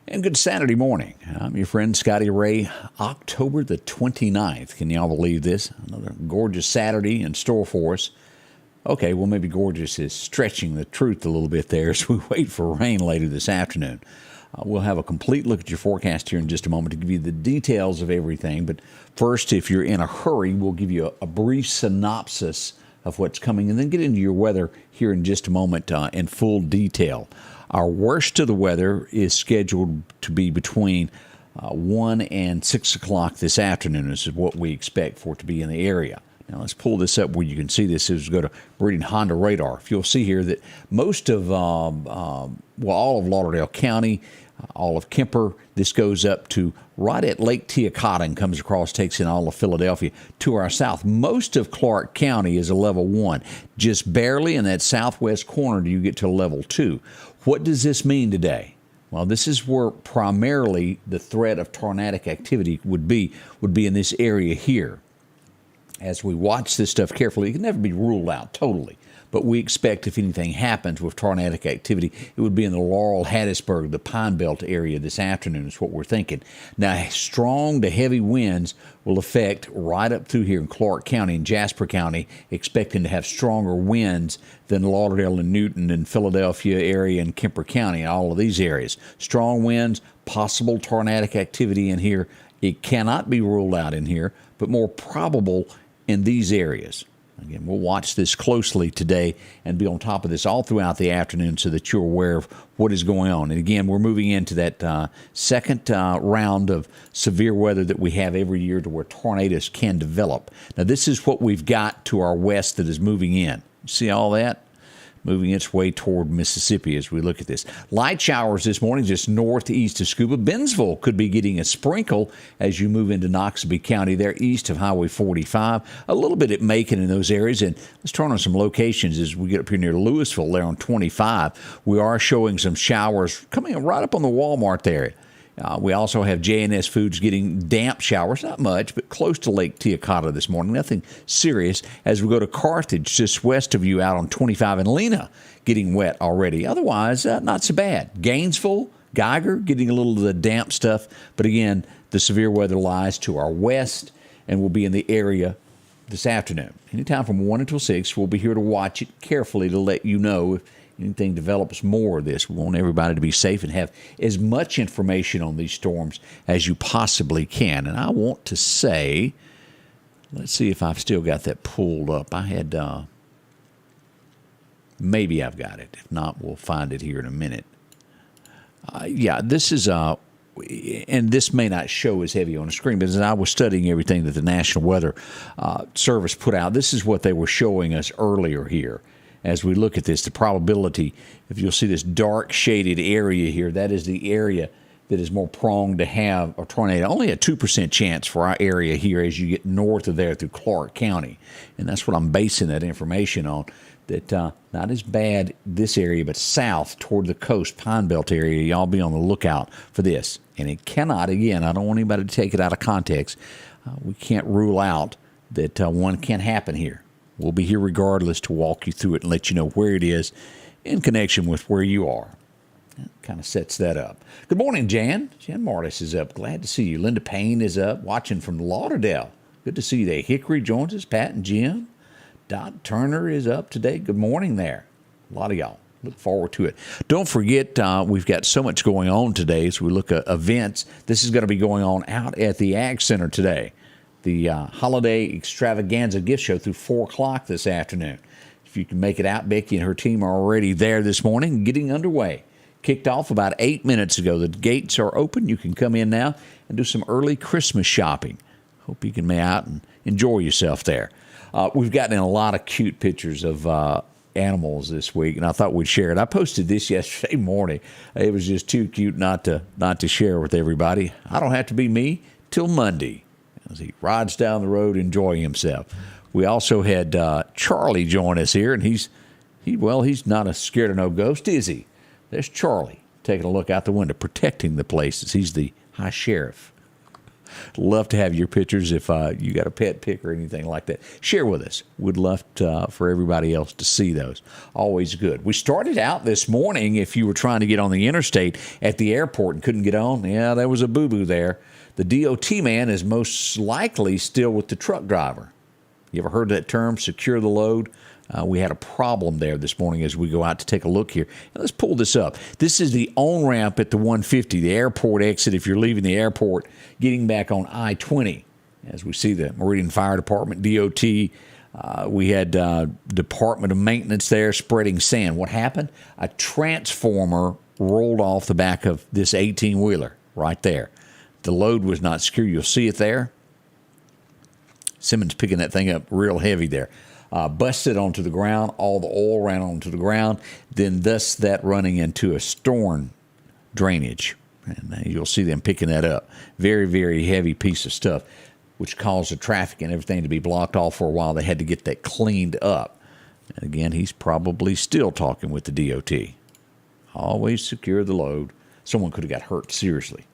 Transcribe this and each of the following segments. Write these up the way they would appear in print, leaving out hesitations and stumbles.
And good Saturday morning. I'm your friend Scotty Ray. October the 29th. Can y'all believe this? Another gorgeous Saturday in store for us. Okay, well, maybe gorgeous is stretching the truth a little bit there as we wait for rain later this afternoon. We'll have a complete look at your forecast here in just a moment to give you the details of everything. But first, if you're in a hurry, we'll give you a brief synopsis of what's coming and then get into your weather here in just a moment in full detail. Our worst of the weather is scheduled to be between 1 and 6 o'clock this afternoon. This is what we expect for it to be in the area. Now, let's pull this up where you can see this. As we go to reading Honda radar. If you'll see here that most of, all of Lauderdale County, all of Kemper, this goes up to right at Lake Teocata and comes across, takes in all of Philadelphia. To our south, most of Clark County is a level 1. Just barely in that southwest corner do you get to a level 2. What does this mean today? Well, this is where primarily the threat of tornadic activity would be in this area here. As we watch this stuff carefully, it can never be ruled out totally. But we expect if anything happens with tornadic activity, it would be in the Laurel, Hattiesburg, the Pine Belt area this afternoon is what we're thinking. Now, strong to heavy winds will affect right up through here in Clark County and Jasper County, expecting to have stronger winds than Lauderdale and Newton and Philadelphia area and Kemper County, all of these areas. Strong winds, possible tornadic activity in here. It cannot be ruled out in here, but more probable in these areas. Again, we'll watch this closely today and be on top of this all throughout the afternoon so that you're aware of what is going on. And again, we're moving into that second round of severe weather that we have every year to where tornadoes can develop. Now, this is what we've got to our west that is moving in. See all that? Moving its way toward Mississippi as we look at this. Light showers this morning just northeast of Scuba. Bennsville could be getting a sprinkle as you move into Noxubee County there east of Highway 45. A little bit at Macon in those areas. And let's turn on some locations as we get up here near Louisville there on 25. We are showing some showers coming right up on the Walmart there. We also have J&S Foods getting damp showers, not much, but close to Lake Teocata this morning. Nothing serious. As we go to Carthage, just west of you out on 25, and Lena getting wet already. Otherwise, not so bad. Gainesville, Geiger getting a little of the damp stuff. But again, the severe weather lies to our west and will be in the area this afternoon. Anytime from 1 until 6, we'll be here to watch it carefully to let you know if anything develops more of this. We want everybody to be safe and have as much information on these storms as you possibly can. And I want to say, let's see if I've still got that pulled up. I had, maybe I've got it. If not, we'll find it here in a minute. This is, and this may not show as heavy on the screen, but as I was studying everything that the National Weather Service put out, this is what they were showing us earlier here. As we look at this, the probability, if you'll see this dark shaded area here, that is the area that is more prone to have a tornado. Only a 2% chance for our area here as you get north of there through Clark County. And that's what I'm basing that information on, that not as bad this area, but south toward the coast, Pine Belt area. Y'all be on the lookout for this. And it cannot, again, I don't want anybody to take it out of context. We can't rule out that one can happen here. We'll be here regardless to walk you through it and let you know where it is in connection with where you are. That kind of sets that up. Good morning, Jan. Jan Martis is up. Glad to see you. Linda Payne is up, watching from Lauderdale. Good to see you there. Hickory joins us. Pat and Jim. Dot Turner is up today. Good morning there. A lot of y'all. Look forward to it. Don't forget, we've got so much going on today as we look at events. This is going to be going on out at the Ag Center today. The holiday extravaganza gift show through 4 o'clock this afternoon. If you can make it out, Becky and her team are already there this morning, getting underway. Kicked off about 8 minutes ago. The gates are open. You can come in now and do some early Christmas shopping. Hope you can make out and enjoy yourself there. We've gotten a lot of cute pictures of animals this week, and I thought we'd share it. I posted this yesterday morning. It was just too cute not to share with everybody. I don't have to be me till Monday, as he rides down the road enjoying himself. We also had Charlie join us here, and he's not a scared of no ghost, is he? There's Charlie taking a look out the window, protecting the places. He's the high sheriff. Love to have your pictures if you got a pet pic or anything like that. Share with us. Would love for everybody else to see those. Always good. We started out this morning, if you were trying to get on the interstate at the airport and couldn't get on, yeah, there was a boo-boo there. The DOT man is most likely still with the truck driver. You ever heard that term, secure the load? We had a problem there this morning as we go out to take a look here. And let's pull this up. This is the on-ramp at the 150, the airport exit if you're leaving the airport, getting back on I-20. As we see the Meridian Fire Department, DOT, we had Department of Maintenance there spreading sand. What happened? A transformer rolled off the back of this 18-wheeler right there. The load was not secure. You'll see it there. Simmons picking that thing up real heavy there. Busted onto the ground. All the oil ran onto the ground. Then thus that running into a storm drainage. And you'll see them picking that up. Very, very heavy piece of stuff, which caused the traffic and everything to be blocked off for a while. They had to get that cleaned up. And again, he's probably still talking with the DOT. Always secure the load. Someone could have got hurt seriously.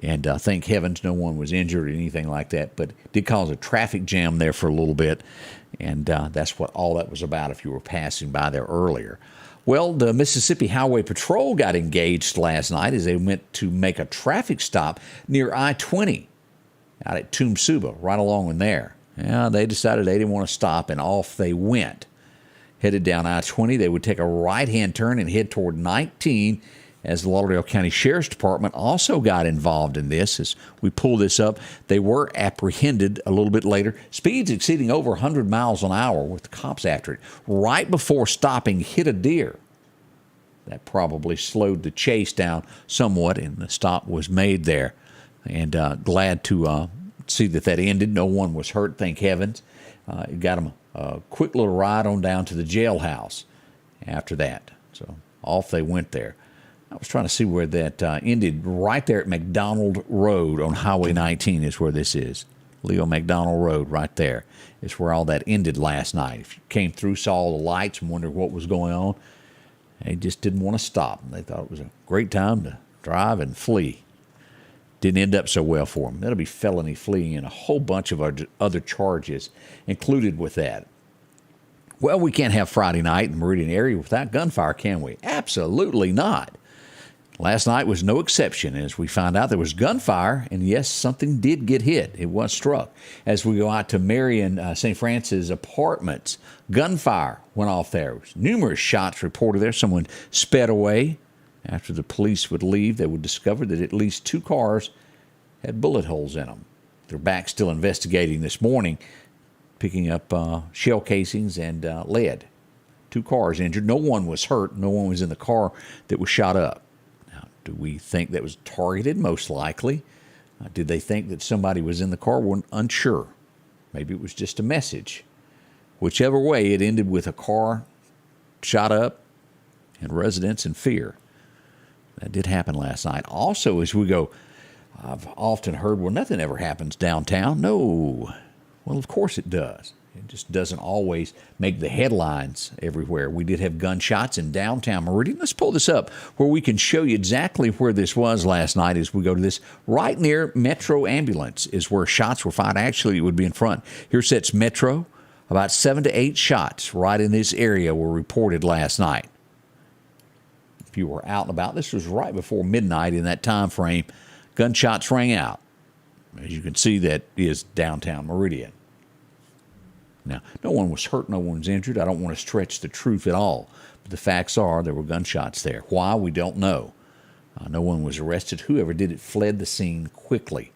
And thank heavens no one was injured or anything like that, but it did cause a traffic jam there for a little bit, and that's what all that was about if you were passing by there earlier. Well, the Mississippi Highway Patrol got engaged last night as they went to make a traffic stop near I-20 out at Tumsuba, right along in there. Yeah, they decided they didn't want to stop, and off they went. Headed down I-20, they would take a right-hand turn and head toward 19, as the Lauderdale County Sheriff's Department also got involved in this. As we pull this up, they were apprehended a little bit later. Speeds exceeding over 100 miles an hour with the cops after it. Right before stopping, hit a deer. That probably slowed the chase down somewhat, and the stop was made there. And glad to see that ended. No one was hurt, thank heavens. It got them a quick little ride on down to the jailhouse after that. So off they went there. I was trying to see where that ended. Right there at McDonald Road on Highway 19 is where this is. Leo McDonald Road right there is where all that ended last night. If you came through, saw all the lights and wondered what was going on, they just didn't want to stop. They thought it was a great time to drive and flee. Didn't end up so well for them. That'll be felony fleeing and a whole bunch of other charges included with that. Well, we can't have Friday night in the Meridian area without gunfire, can we? Absolutely not. Last night was no exception as we found out there was gunfire, and yes, something did get hit. It was struck. As we go out to Marion St. Francis Apartments, gunfire went off there. There was numerous shots reported there. Someone sped away. After the police would leave, they would discover that at least 2 cars had bullet holes in them. They're back still investigating this morning, picking up shell casings and lead. 2 cars injured. No one was hurt. No one was in the car that was shot up. Do we think that was targeted? Most likely. Did they think that somebody was in the car? We're unsure. Maybe it was just a message. Whichever way, it ended with a car shot up and residents in fear. That did happen last night. Also, as we go, I've often heard, well, nothing ever happens downtown. No. Well, of course it does. It just doesn't always make the headlines everywhere. We did have gunshots in downtown Meridian. Let's pull this up where we can show you exactly where this was last night as we go to this. Right near Metro Ambulance is where shots were fired. Actually, it would be in front. Here sits Metro. About 7 to 8 shots right in this area were reported last night. If you were out and about, this was right before midnight in that time frame. Gunshots rang out. As you can see, that is downtown Meridian. Now, no one was hurt, no one was injured. I don't want to stretch the truth at all. But the facts are there were gunshots there. Why? We don't know. No one was arrested. Whoever did it fled the scene quickly.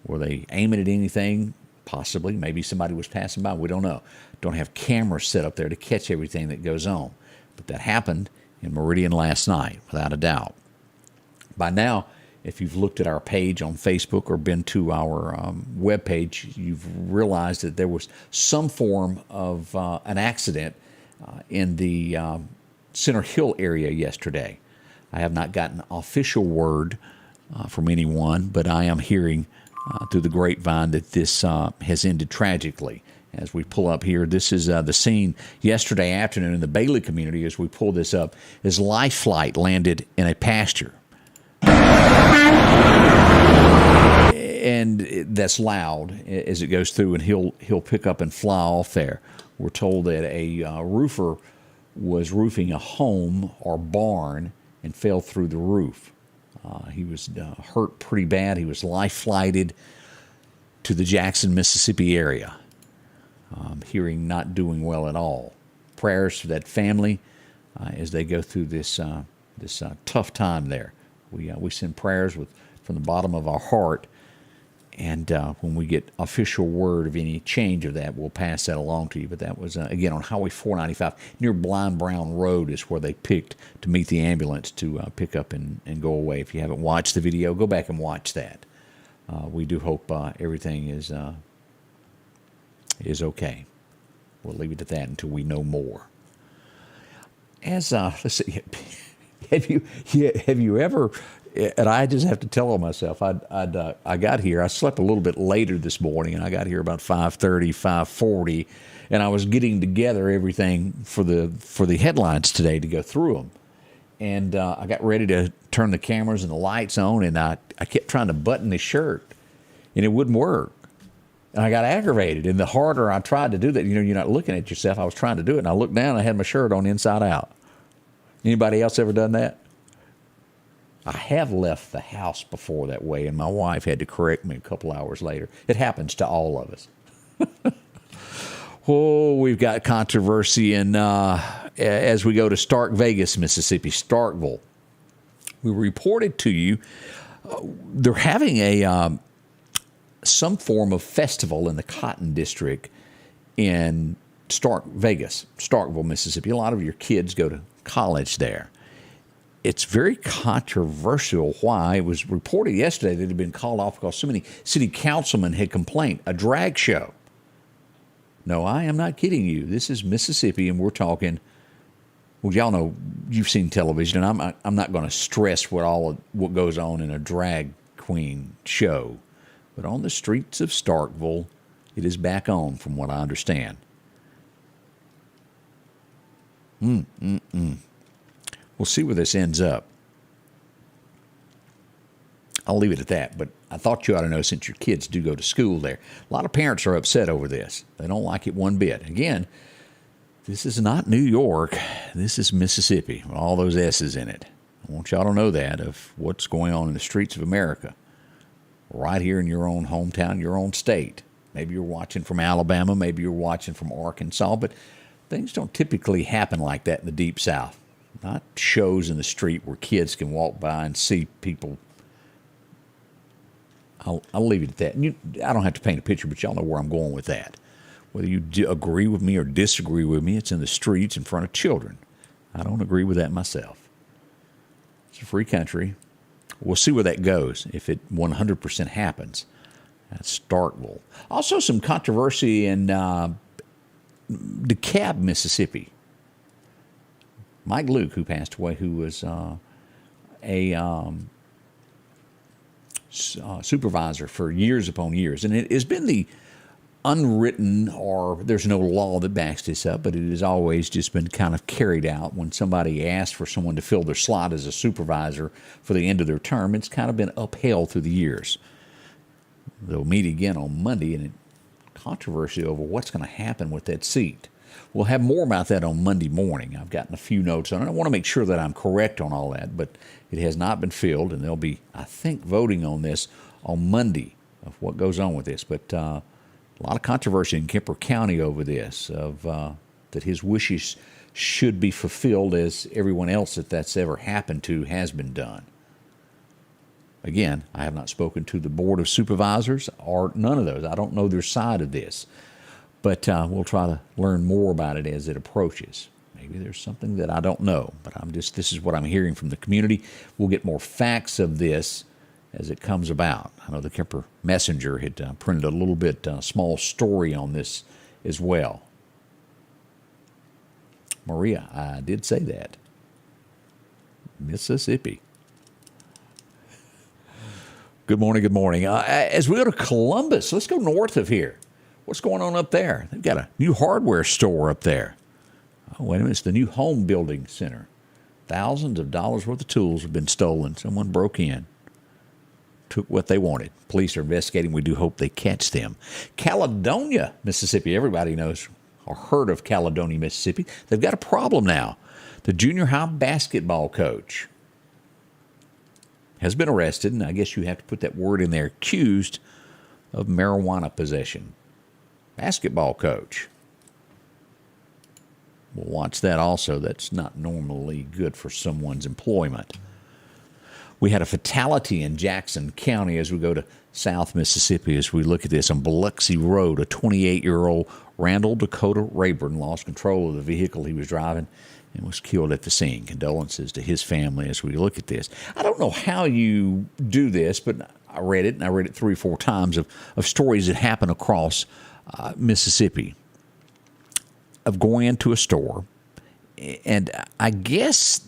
Were they aiming at anything? Possibly. Maybe somebody was passing by. We don't know. Don't have cameras set up there to catch everything that goes on. But that happened in Meridian last night, without a doubt. By now, if you've looked at our page on Facebook or been to our webpage, you've realized that there was some form of an accident in the Center Hill area yesterday. I have not gotten official word from anyone, but I am hearing through the grapevine that this has ended tragically. As we pull up here, this is the scene yesterday afternoon in the Bailey community. As we pull this up, as life flight landed in a pasture. and that's loud as it goes through, and he'll pick up and fly off there. We're told that a roofer was roofing a home or barn and fell through the roof. He was hurt pretty bad. He was life-flighted to the Jackson, Mississippi area. Hearing not doing well at all. Prayers to that family as they go through this tough time there. We send prayers from the bottom of our heart, and when we get official word of any change of that, we'll pass that along to you. But that was, again, on Highway 495, near Blind Brown Road is where they picked to meet the ambulance to pick up and go away. If you haven't watched the video, go back and watch that. We do hope everything is okay. We'll leave it at that until we know more. As let's see, have you ever? And I just have to tell on myself. I got here. I slept a little bit later this morning, and I got here about 5:30, 5:40, and I was getting together everything for the headlines today to go through them. And I got ready to turn the cameras and the lights on, and I kept trying to button the shirt, and it wouldn't work. And I got aggravated. And the harder I tried to do that, you're not looking at yourself. I was trying to do it, and I looked down, and I had my shirt on inside out. Anybody else ever done that? I have left the house before that way, and my wife had to correct me a couple hours later. It happens to all of us. Oh, we've got controversy as we go to Stark Vegas, Mississippi, Starkville. We reported to you they're having some form of festival in the Cotton District in Starkville, Mississippi. A lot of your kids go to college there. It's very controversial why. It was reported yesterday that it had been called off because so many city councilmen had complained. A drag show. No, I am not kidding you. This is Mississippi, and we're talking, well, y'all know, you've seen television, and I'm not going to stress what goes on in a drag queen show. But on the streets of Starkville, it is back on, from what I understand. We'll see where this ends up. I'll leave it at that, but I thought you ought to know, since your kids do go to school there. A lot of parents are upset over this. They don't like it one bit. Again, this is not New York. This is Mississippi, with all those S's in it. I want y'all to know that, of what's going on in the streets of America, right here in your own hometown, your own state. Maybe you're watching from Alabama, maybe you're watching from Arkansas, but things don't typically happen like that in the Deep South. Not shows in the street where kids can walk by and see people. I'll leave it at that. I don't have to paint a picture, but y'all know where I'm going with that. Whether you agree with me or disagree with me, it's in the streets in front of children. I don't agree with that myself. It's a free country. We'll see where that goes, if it 100% happens. That's Starkville. Also some controversy in DeKalb, Mississippi. Mike Luke, who passed away, who was a supervisor for years upon years. And it has been the unwritten, or there's no law that backs this up, but it has always just been kind of carried out when somebody asks for someone to fill their slot as a supervisor for the end of their term. It's kind of been upheld through the years. They'll meet again on Monday, and controversy over what's going to happen with that seat. We'll have more about that on Monday morning. I've gotten a few notes on it. I want to make sure that I'm correct on all that, but it has not been filled, and they'll be, I think, voting on this on Monday of what goes on with this. But a lot of controversy in Kemper County over this, of that his wishes should be fulfilled as everyone else that's ever happened to has been done. Again, I have not spoken to the Board of Supervisors or none of those. I don't know their side of this. But we'll try to learn more about it as it approaches. Maybe there's something that I don't know, but this is what I'm hearing from the community. We'll get more facts of this as it comes about. I know the Kemper Messenger had printed a little bit small story on this as well. Maria, I did say that. Mississippi. Good morning, good morning. As we go to Columbus, let's go north of here. What's going on up there? They've got a new hardware store up there. Oh, wait a minute. It's the new home building center. Thousands of dollars worth of tools have been stolen. Someone broke in. took what they wanted. Police are investigating. We do hope they catch them. Caledonia, Mississippi. Everybody knows or heard of Caledonia, Mississippi. They've got a problem now. The junior high basketball coach has been arrested, and I guess you have to put that word in there, accused of marijuana possession. Basketball coach. We'll watch that also. That's not normally good for someone's employment. We had a fatality in Jackson County as we go to South Mississippi. As we look at this on Biloxi Road, a 28-year-old Randall Dakota Rayburn lost control of the vehicle he was driving and was killed at the scene. Condolences to his family as we look at this. I don't know how you do this, but I read it, and I read it 3 or 4 times of stories that happen across Mississippi of going into a store. And I guess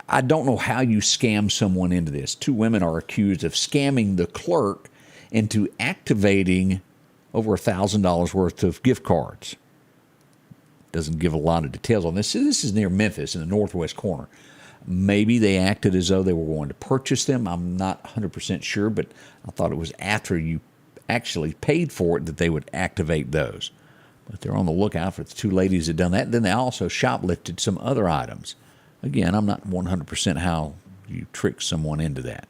I don't know how you scam someone into this. 2 women are accused of scamming the clerk into activating over $1,000 worth of gift cards. Doesn't give a lot of details on this. This is near Memphis in the northwest corner. Maybe they acted as though they were going to purchase them. I'm not 100% sure, but I thought it was after you actually paid for it that they would activate those. But they're on the lookout for the 2 ladies that done that. Then they also shoplifted some other items. Again, I'm not 100% how you trick someone into that.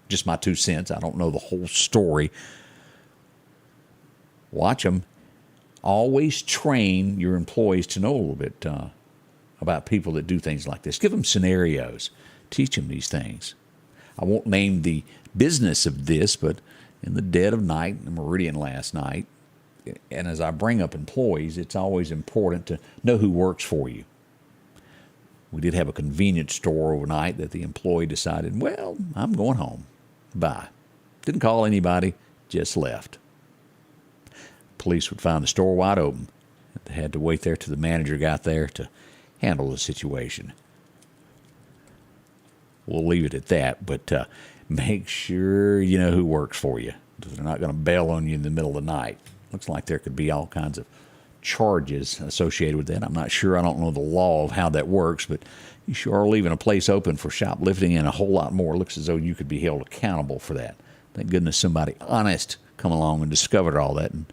Just my 2 cents. I don't know the whole story. Watch them. Always train your employees to know a little bit about people that do things like this. Give them scenarios. Teach them these things. I won't name the business of this, but in the dead of night, in Meridian last night, and as I bring up employees, it's always important to know who works for you. We did have a convenience store overnight that the employee decided, well, I'm going home. Bye. Didn't call anybody, just left. Police would find the store wide open. They had to wait there till the manager got there to handle the situation. We'll leave it at that, but make sure you know who works for you. They're not going to bail on you in the middle of the night. Looks like there could be all kinds of charges associated with that. I'm not sure. I don't know the law of how that works, but you sure are leaving a place open for shoplifting and a whole lot more. It looks as though you could be held accountable for that. Thank goodness somebody honest come along and discovered all that and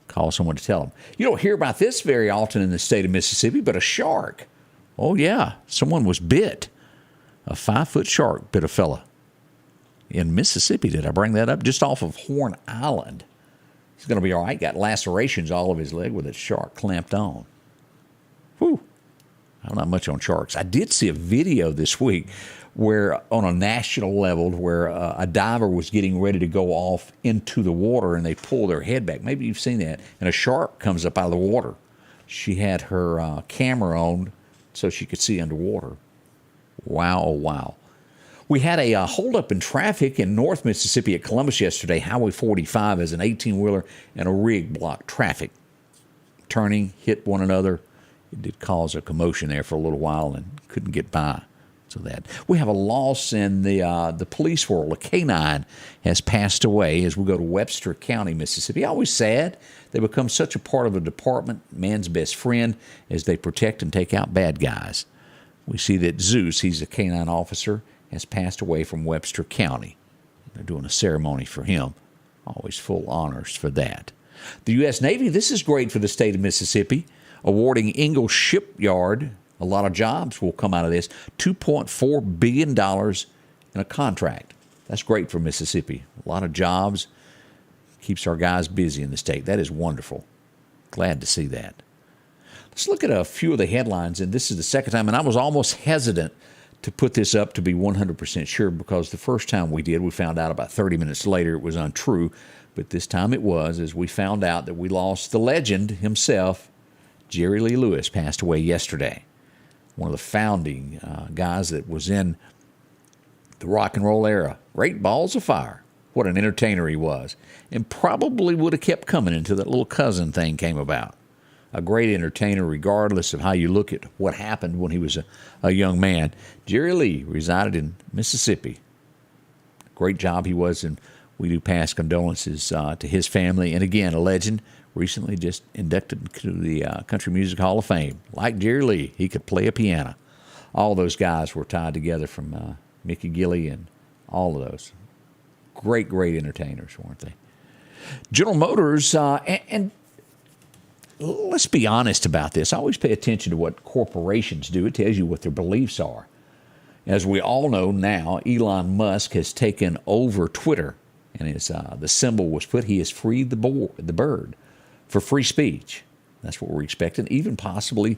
call someone to tell them. You don't hear about this very often in the state of Mississippi, but a shark. Oh, yeah. Someone was bit. A 5-foot shark bit a fella in Mississippi. Did I bring that up? Just off of Horn Island. He's going to be all right. Got lacerations all of his leg with a shark clamped on. Whew. I'm not much on sharks. I did see a video this week where, on a national level, where a diver was getting ready to go off into the water and they pull their head back. Maybe you've seen that. And a shark comes up out of the water. She had her camera on so she could see underwater. Wow, oh, wow. We had a holdup in traffic in North Mississippi at Columbus yesterday, Highway 45, as an 18-wheeler and a rig blocked traffic. Turning, hit one another. It did cause a commotion there for a little while and couldn't get by. So that we have a loss in the police world. A canine has passed away as we go to Webster County, Mississippi. Always sad. They become such a part of a department, man's best friend, as they protect and take out bad guys. We see that Zeus, he's a canine officer, has passed away from Webster County. They're doing a ceremony for him. Always full honors for that. The U.S. Navy, this is great for the state of Mississippi, awarding Ingalls Shipyard. A lot of jobs will come out of this. $2.4 billion in a contract. That's great for Mississippi. A lot of jobs. Keeps our guys busy in the state. That is wonderful. Glad to see that. Let's look at a few of the headlines, and this is the second time, and I was almost hesitant to put this up to be 100% sure because the first time we did, we found out about 30 minutes later it was untrue, but this time it was, as we found out that we lost the legend himself. Jerry Lee Lewis passed away yesterday. One of the founding guys that was in the rock and roll era. Great balls of fire. What an entertainer he was. And probably would have kept coming until that little cousin thing came about. A great entertainer regardless of how you look at what happened when he was a young man. Jerry Lee resided in Mississippi. Great job he was, and we do pass condolences to his family. And again, a legend, recently just inducted to the Country Music Hall of Fame. Like Jerry Lee, he could play a piano. All those guys were tied together from Mickey Gilley and all of those. great, great entertainers, weren't they? General Motors, and let's be honest about this. I always pay attention to what corporations do. It tells you what their beliefs are. As we all know now, Elon Musk has taken over Twitter, and the symbol was put, he has freed the bird for free speech. That's what we're expecting. Even possibly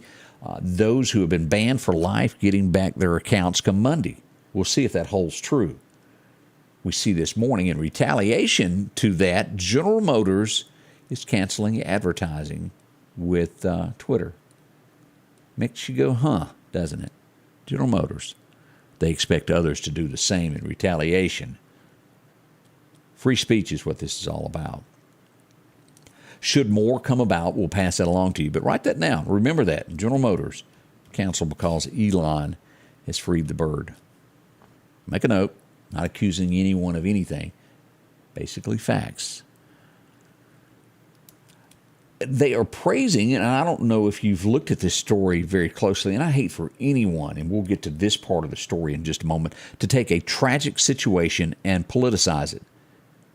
those who have been banned for life getting back their accounts come Monday. We'll see if that holds true. We see this morning in retaliation to that, General Motors is canceling advertising with Twitter. Makes you go, huh, doesn't it? General Motors. They expect others to do the same in retaliation. Free speech is what this is all about. Should more come about, we'll pass that along to you. But write that down. Remember that. General Motors canceled because Elon has freed the bird. Make a note. Not accusing anyone of anything. Basically facts. They are praising, and I don't know if you've looked at this story very closely, and I hate for anyone, and we'll get to this part of the story in just a moment, to take a tragic situation and politicize it.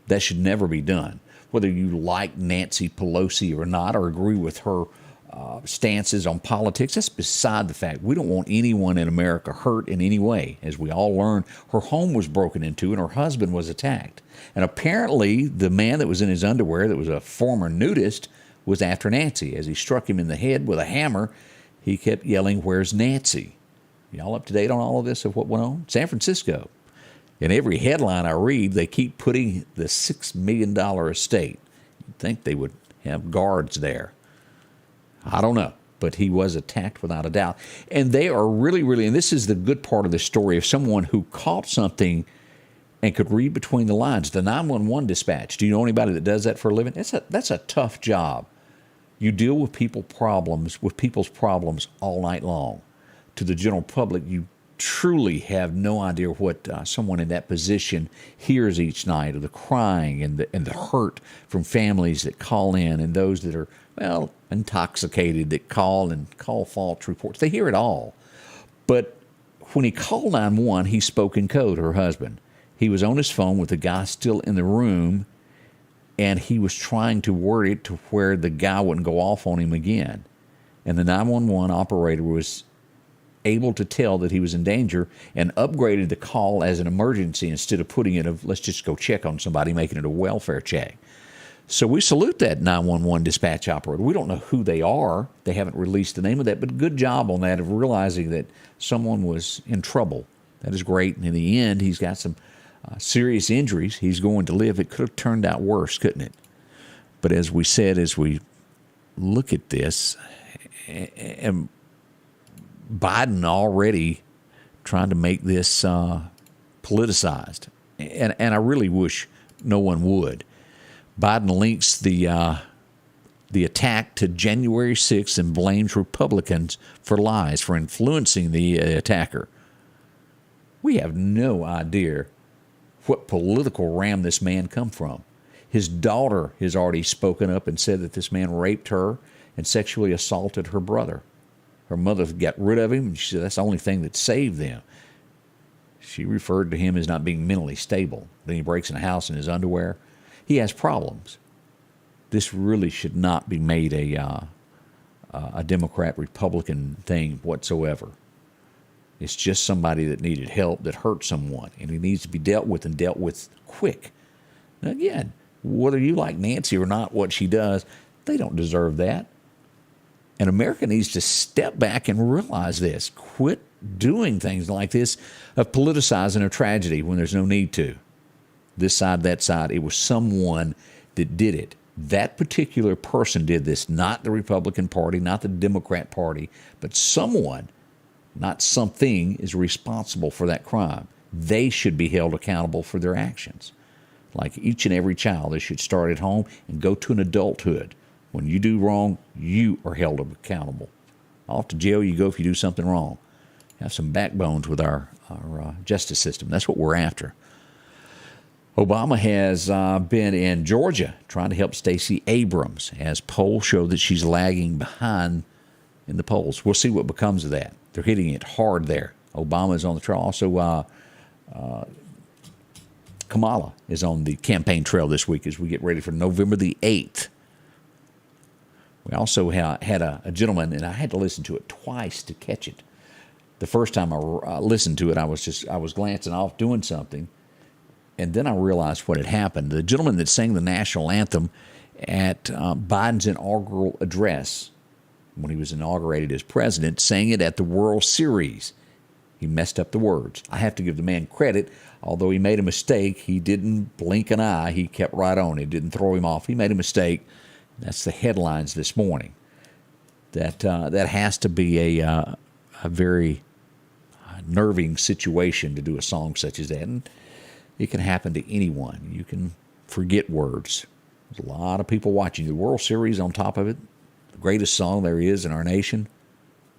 That should never be done. Whether you like Nancy Pelosi or not, or agree with her stances on politics, that's beside the fact. We don't want anyone in America hurt in any way. As we all learned, her home was broken into and her husband was attacked. And apparently the man that was in his underwear, that was a former nudist, was after Nancy. As he struck him in the head with a hammer, he kept yelling, "Where's Nancy?" Y'all up to date on all of this, of what went on? San Francisco. In every headline I read, they keep putting the $6 million estate. You'd think they would have guards there. I don't know, but he was attacked without a doubt. And they are really, really, and this is the good part of the story, of someone who caught something and could read between the lines. The 911 dispatch. Do you know anybody that does that for a living? That's a tough job. You deal with people's problems all night long. To the general public, you truly have no idea what someone in that position hears each night, of the crying and the hurt from families that call in, and those that are, well, intoxicated, that call false reports. They hear it all. But when he called 911, he spoke in code, her husband. He was on his phone with the guy still in the room, and he was trying to word it to where the guy wouldn't go off on him again. And the 911 operator was able to tell that he was in danger and upgraded the call as an emergency instead of putting it of, let's just go check on somebody, making it a welfare check. So we salute that 911 dispatch operator. We don't know who they are. They haven't released the name of that, but good job on that, of realizing that someone was in trouble. That is great. And in the end, he's got some serious injuries. He's going to live. It could have turned out worse, couldn't it? But as we said, as we look at this, and Biden already trying to make this politicized, and I really wish no one would. Biden links the attack to January 6th and blames Republicans for lies, for influencing the attacker. We have no idea what political ram this man come from. His daughter has already spoken up and said that this man raped her and sexually assaulted her brother. Her mother got rid of him, and she said that's the only thing that saved them. She referred to him as not being mentally stable. Then he breaks in a house in his underwear. He has problems. This really should not be made a Democrat-Republican thing whatsoever. It's just somebody that needed help, that hurt someone, and he needs to be dealt with, and dealt with quick. Now again, whether you like Nancy or not, what she does, they don't deserve that. And America needs to step back and realize this. Quit doing things like this, of politicizing a tragedy when there's no need to. This side, that side, it was someone that did it. That particular person did this, not the Republican Party, not the Democrat Party, but someone, not something, is responsible for that crime. They should be held accountable for their actions. Like each and every child, they should start at home and go to an adulthood. When you do wrong, you are held accountable. Off to jail you go if you do something wrong. Have some backbones with our justice system. That's what we're after. Obama has been in Georgia trying to help Stacey Abrams, as polls show that she's lagging behind in the polls. We'll see what becomes of that. They're hitting it hard there. Obama is on the trail. Also, Kamala is on the campaign trail this week as we get ready for November the 8th. We also had a gentleman, and I had to listen to it twice to catch it. The first time I listened to it, I was glancing off doing something, and then I realized what had happened. The gentleman that sang the national anthem at Biden's inaugural address, when he was inaugurated as president, sang it at the World Series. He messed up the words. I have to give the man credit. Although he made a mistake, he didn't blink an eye. He kept right on. It didn't throw him off. He made a mistake. That's the headlines this morning. That has to be a very nerving situation to do a song such as that. And it can happen to anyone. You can forget words. There's a lot of people watching. The World Series on top of it, the greatest song there is in our nation.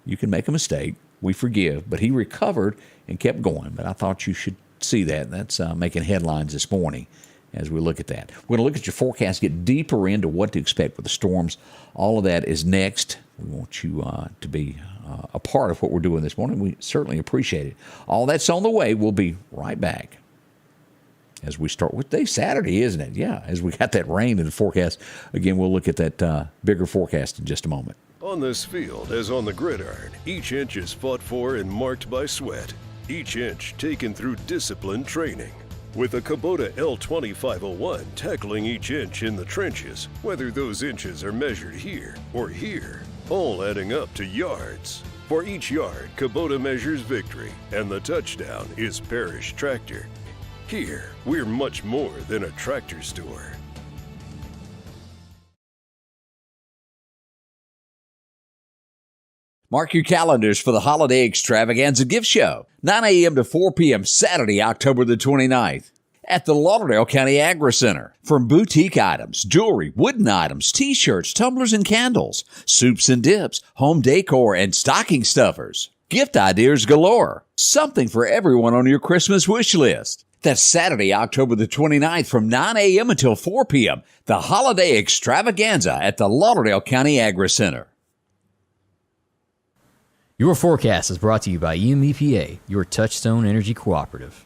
You can make a mistake. We forgive. But he recovered and kept going. But I thought you should see that. That's making headlines this morning as we look at that. We're going to look at your forecast, get deeper into what to expect with the storms. All of that is next. We want you to be a part of what we're doing this morning. We certainly appreciate it. All that's on the way. We'll be right back as we start with day Saturday, isn't it? Yeah, as we got that rain in the forecast. Again, we'll look at that bigger forecast in just a moment. On this field, as on the gridiron, each inch is fought for and marked by sweat. Each inch taken through disciplined training. With a Kubota L2501 tackling each inch in the trenches, whether those inches are measured here or here, all adding up to yards. For each yard, Kubota measures victory, and the touchdown is Parrish Tractor. Here, we're much more than a tractor store. Mark your calendars for the Holiday Extravaganza Gift Show, 9 a.m. to 4 p.m. Saturday, October the 29th. At the Lauderdale County Ag Center. From boutique items, jewelry, wooden items, T-shirts, tumblers and candles, soups and dips, home decor, and stocking stuffers. Gift ideas galore. Something for everyone on your Christmas wish list. That's Saturday, October the 29th from 9 a.m. until 4 p.m. The Holiday Extravaganza at the Lauderdale County Ag Center. Your forecast is brought to you by EMEPA, your Touchstone Energy Cooperative.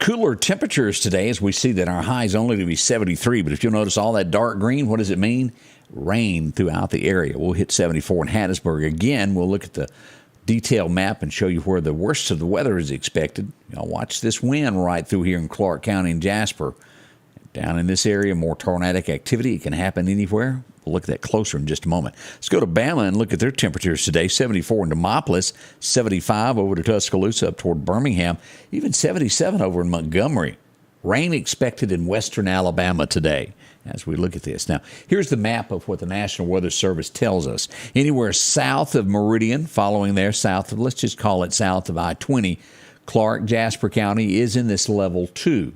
Cooler temperatures today as we see that our high is only to be 73. But if you'll notice all that dark green, what does it mean? Rain throughout the area. We'll hit 74 in Hattiesburg. Again, we'll look at the detailed map and show you where the worst of the weather is expected. Watch this wind right through here in Clark County and Jasper. Down in this area, more tornadic activity. It can happen anywhere. We'll look at that closer in just a moment. Let's go to Bama and look at their temperatures today. 74 in Demopolis, 75 over to Tuscaloosa up toward Birmingham, even 77 over in Montgomery. Rain expected in western Alabama today as we look at this. Now, here's the map of what the National Weather Service tells us. Anywhere south of Meridian, following there, south of, let's just call it south of I-20, Clark, Jasper County is in this level 2.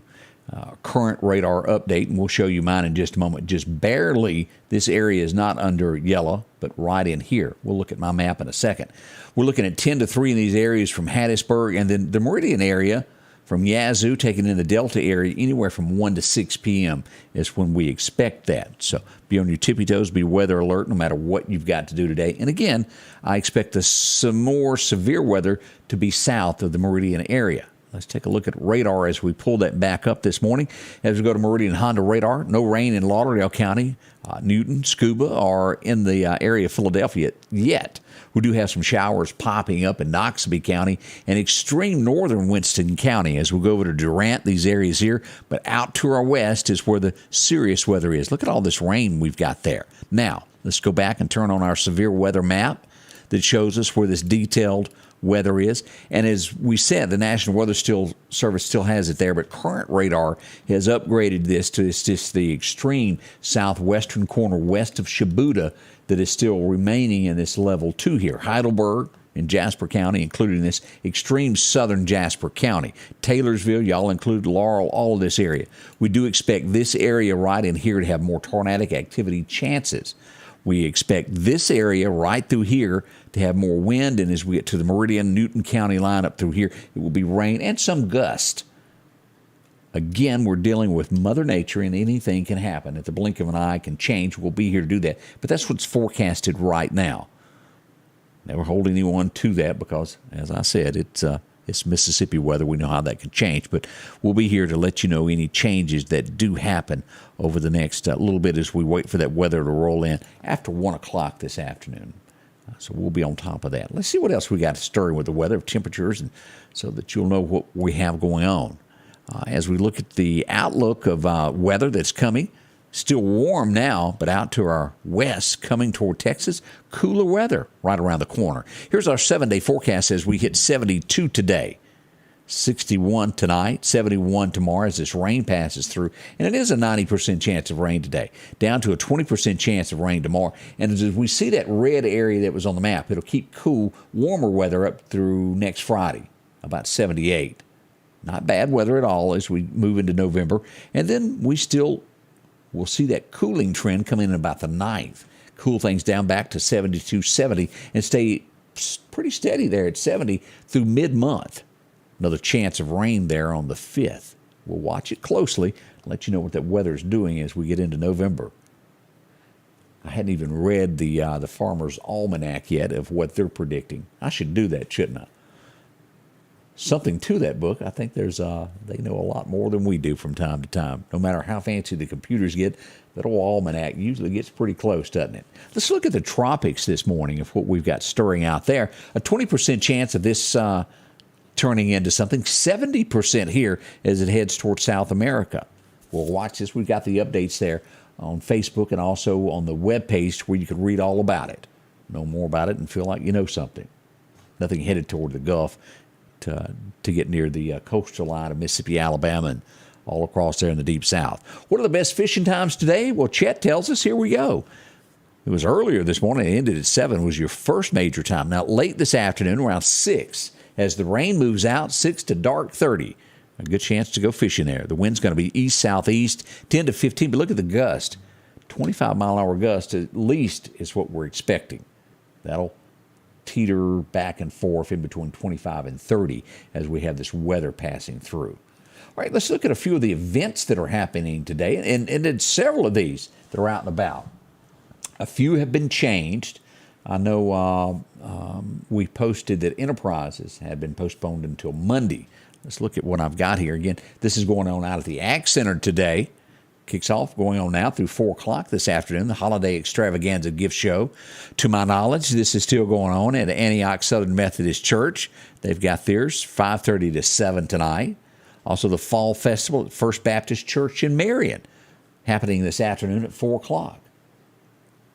Current radar update, and we'll show you mine in just a moment. Just barely, this area is not under yellow, but right in here. We'll look at my map in a second. We're looking at 10 to 3 in these areas from Hattiesburg, and then the Meridian area from Yazoo, taking in the Delta area, anywhere from 1 to 6 p.m. is when we expect that. So be on your tippy toes, be weather alert no matter what you've got to do today. And again, I expect some more severe weather to be south of the Meridian area. Let's take a look at radar as we pull that back up this morning. As we go to Meridian Honda radar, no rain in Lauderdale County, Newton, Scuba, or in the area of Philadelphia yet. We do have some showers popping up in Noxubee County and extreme northern Winston County as we go over to Durant, these areas here. But out to our west is where the serious weather is. Look at all this rain we've got there. Now, let's go back and turn on our severe weather map that shows us where this detailed weather is. And as we said, the National Weather Service still has it there, but current radar has upgraded this to just the extreme southwestern corner west of Shibuda that is still remaining in this level 2 here. Heidelberg in Jasper County, including this extreme southern Jasper County. Taylorsville, y'all include Laurel, all of this area. We do expect this area right in here to have more tornadic activity chances. We expect this area right through here to have more wind, and as we get to the Meridian, Newton County line up through here, it will be rain and some gust. Again, we're dealing with Mother Nature, and anything can happen. At the blink of an eye, can change. We'll be here to do that. But that's what's forecasted right now. Never hold anyone to that because, as I said, it's It's Mississippi weather. We know how that can change, but we'll be here to let you know any changes that do happen over the next little bit as we wait for that weather to roll in after 1 o'clock this afternoon. So we'll be on top of that. Let's see what else we got stirring with the weather, temperatures, and so that you'll know what we have going on. As we look at the outlook of weather that's coming, still warm now, but out to our west, coming toward Texas, cooler weather right around the corner. Here's our 7-day forecast as we hit 72 today, 61 tonight, 71 tomorrow as this rain passes through. And it is a 90% chance of rain today, down to a 20% chance of rain tomorrow. And as we see that red area that was on the map, it'll keep cool, warmer weather up through next Friday, about 78. Not bad weather at all as we move into November. And then we'll see that cooling trend come in about the 9th. Cool things down back to 72, 70, and stay pretty steady there at 70 through mid-month. Another chance of rain there on the 5th. We'll watch it closely, let you know what that weather is doing as we get into November. I hadn't even read the Farmer's Almanac yet of what they're predicting. I should do that, shouldn't I? Something to that book. I think they know a lot more than we do from time to time. No matter how fancy the computers get, that old almanac usually gets pretty close, doesn't it? Let's look at the tropics this morning of what we've got stirring out there. A 20% chance of this turning into something, 70% here as it heads towards South America. We'll watch this. We've got the updates there on Facebook and also on the webpage where you can read all about it, know more about it, and feel like you know something. Nothing headed toward the Gulf to get near the coastal line of Mississippi, Alabama, and all across there in the deep south. What are the best fishing times today? Well, Chet tells us. Here we go. It was earlier this morning. It ended at 7 was your first major time. Now, late this afternoon, around 6, as the rain moves out, 6 to dark 30. A good chance to go fishing there. The wind's going to be east-southeast, 10 to 15. But look at the gust. 25-mile-an-hour gust at least is what we're expecting. That'll teeter back and forth in between 25 and 30 as we have this weather passing through. All right, let's look at a few of the events that are happening today, and it's several of these that are out and about. A few have been changed. I know we posted that Enterprises had been postponed until Monday. Let's look at what I've got here. Again, this is going on out at the Ag Center today. Kicks off going on now through 4 o'clock this afternoon, the Holiday Extravaganza gift show. To my knowledge, this is still going on at Antioch Southern Methodist Church. They've got theirs 5:30 to 7 tonight. Also the Fall Festival at First Baptist Church in Marion, happening this afternoon at 4 o'clock.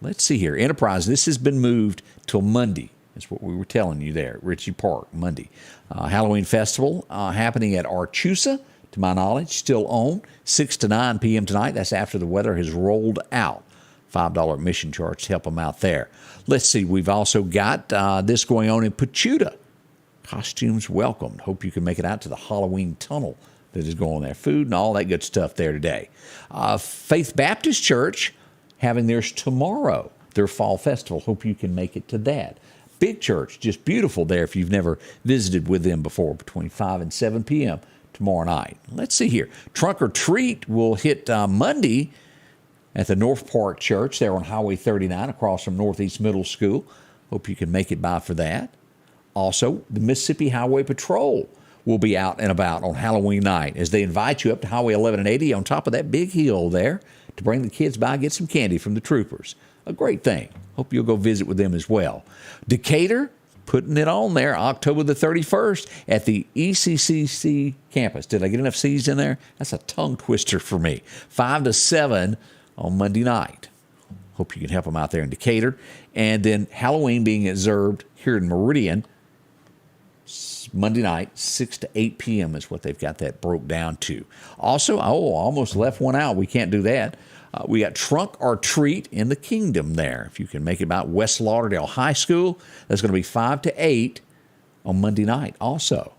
Let's see here. Enterprise, this has been moved till Monday. That's what we were telling you there at Ritchie Park, Monday. Halloween Festival happening at Archusa. To my knowledge, still on, 6 to 9 p.m. tonight. That's after the weather has rolled out. $5 admission charge to help them out there. Let's see, we've also got this going on in Pachuta. Costumes welcome. Hope you can make it out to the Halloween tunnel that is going there. Food and all that good stuff there today. Faith Baptist Church having theirs tomorrow, their fall festival. Hope you can make it to that. Big church, just beautiful there if you've never visited with them before, between 5 and 7 p.m. tomorrow night. Let's see here. Trunk or Treat will hit Monday at the North Park Church there on Highway 39 across from Northeast Middle School. Hope you can make it by for that. Also, the Mississippi Highway Patrol will be out and about on Halloween night as they invite you up to Highway 11 and 80 on top of that big hill there to bring the kids by and get some candy from the troopers. A great thing. Hope you'll go visit with them as well. Decatur, putting it on there, October the 31st at the ECCC campus. Did I get enough C's in there? That's a tongue twister for me. 5 to 7 on Monday night. Hope you can help them out there in Decatur. And then Halloween being observed here in Meridian, Monday night, 6 to 8 p.m. is what they've got that broke down to. Also, I almost left one out. We can't do that. We got Trunk or Treat in the Kingdom there. If you can make it about West Lauderdale High School, that's going to be 5 to 8 on Monday night also.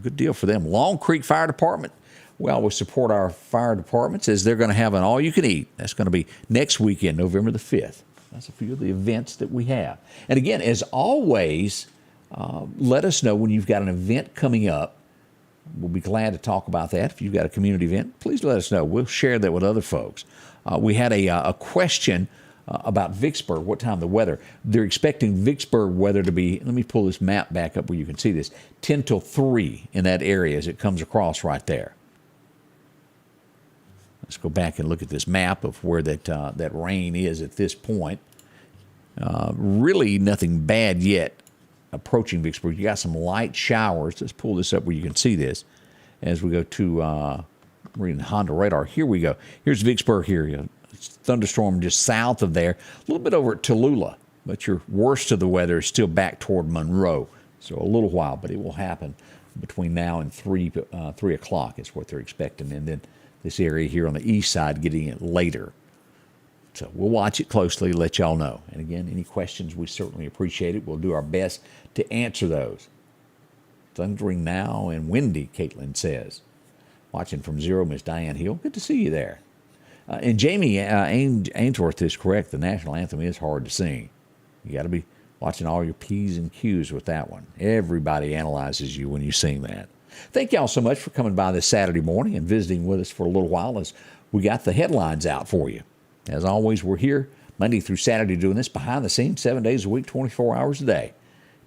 Good deal for them. Long Creek Fire Department, well, we support our fire departments as they're going to have an all-you-can-eat. That's going to be next weekend, November the 5th. That's a few of the events that we have. And again, as always, let us know when you've got an event coming up. We'll be glad to talk about that. If you've got a community event, please let us know. We'll share that with other folks. We had a question about Vicksburg, what time the weather. They're expecting Vicksburg weather to be, let me pull this map back up where you can see this, 10 till 3 in that area as it comes across right there. Let's go back and look at this map of where that rain is at this point. Really nothing bad yet approaching Vicksburg. You got some light showers. Let's pull this up where you can see this as we go to reading Honda radar. Here we go. Here's Vicksburg here. Thunderstorm just south of there. A little bit over at Tallulah, but your worst of the weather is still back toward Monroe. So a little while, but it will happen between now and 3 o'clock is what they're expecting. And then this area here on the east side getting it later. So we'll watch it closely, let y'all know. And again, any questions, we certainly appreciate it. We'll do our best to answer those. Thundering now and windy, Caitlin says. Watching from Zero, Miss Diane Hill. Good to see you there. And Jamie Ainsworth is correct. The national anthem is hard to sing. You got to be watching all your P's and Q's with that one. Everybody analyzes you when you sing that. Thank y'all so much for coming by this Saturday morning and visiting with us for a little while as we got the headlines out for you. As always, we're here Monday through Saturday doing this behind the scenes, 7 days a week, 24 hours a day,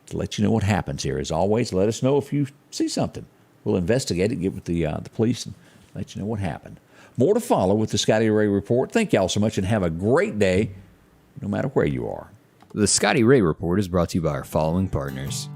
to let you know what happens here. As always, let us know if you see something. We'll investigate it, get with the police, and let you know what happened. More to follow with the Scotty Ray Report. Thank y'all so much and have a great day, no matter where you are. The Scotty Ray Report is brought to you by our following partners: